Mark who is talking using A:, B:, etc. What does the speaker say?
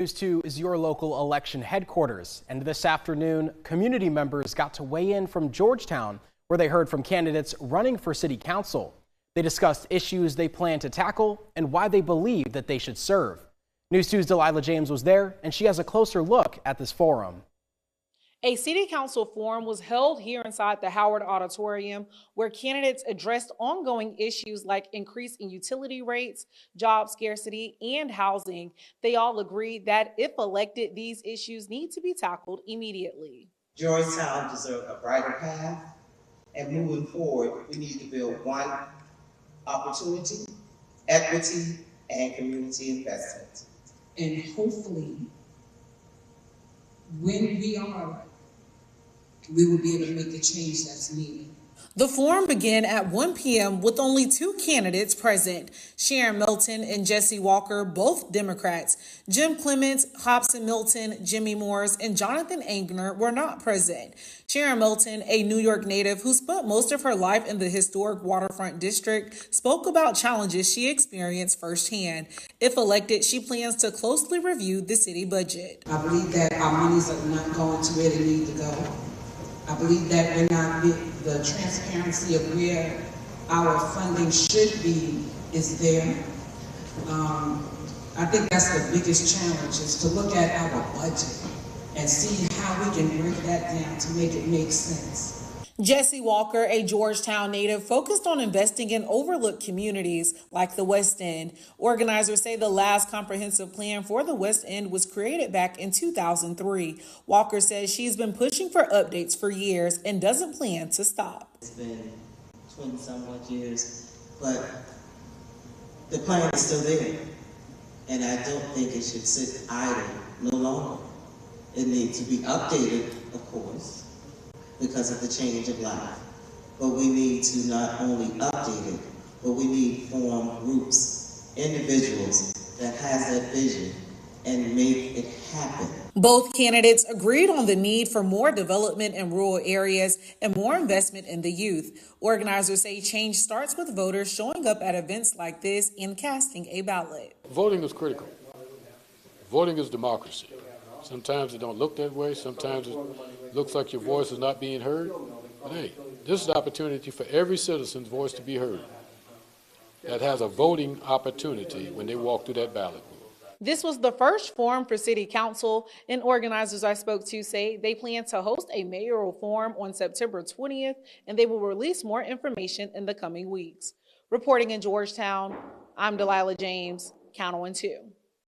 A: News 2 is your local election headquarters, and this afternoon, community members got to weigh in from Georgetown, where they heard from candidates running for city council. They discussed issues they plan to tackle and why they believe that they should serve. News 2's Delilah James was there, and she has a closer look at this forum.
B: A city council forum was held here inside the Howard Auditorium, where candidates addressed ongoing issues like increase in utility rates, job scarcity, and housing. They all agreed that if elected, these issues need to be tackled immediately.
C: Georgetown deserves a brighter path, and moving forward, we need to build one: opportunity, equity, and community investment.
D: And hopefully, when we are, we will be able to make the change that's needed.
B: The forum began at 1 p.m. with only two candidates present, Sharon Milton and Jesse Walker, both Democrats. Jim Clements, Hobson Milton, Jimmy Morris, and Jonathan Angner were not present. Sharon Milton, a New York native who spent most of her life in the historic waterfront district, spoke about challenges she experienced firsthand. If elected, she plans to closely review the city budget.
D: I believe that our monies are not going to where they need to go. I believe that the transparency of where our funding should be is there. I think that's the biggest challenge, is to look at our budget and see how we can break that down to make it make sense.
B: Jesse Walker, a Georgetown native, focused on investing in overlooked communities like the West End. Organizers say the last comprehensive plan for the West End was created back in 2003. Walker says she's been pushing for updates for years and doesn't plan to stop.
C: It's been 20-some-odd years, but the plan is still there, and I don't think it should sit idle no longer. It needs to be updated, of course, because of the change of life. But we need to not only update it, but we need to form groups, individuals that has that vision and make it happen.
B: Both candidates agreed on the need for more development in rural areas and more investment in the youth. Organizers say change starts with voters showing up at events like this and casting a ballot.
E: Voting is critical. Voting is democracy. Sometimes it don't look that way. Sometimes it looks like your voice is not being heard. But hey, this is the opportunity for every citizen's voice to be heard that has a voting opportunity when they walk through that ballot booth.
B: This was the first forum for city council, and organizers I spoke to say they plan to host a mayoral forum on September 20th, and they will release more information in the coming weeks. Reporting in Georgetown, I'm Delilah James, Count on 2.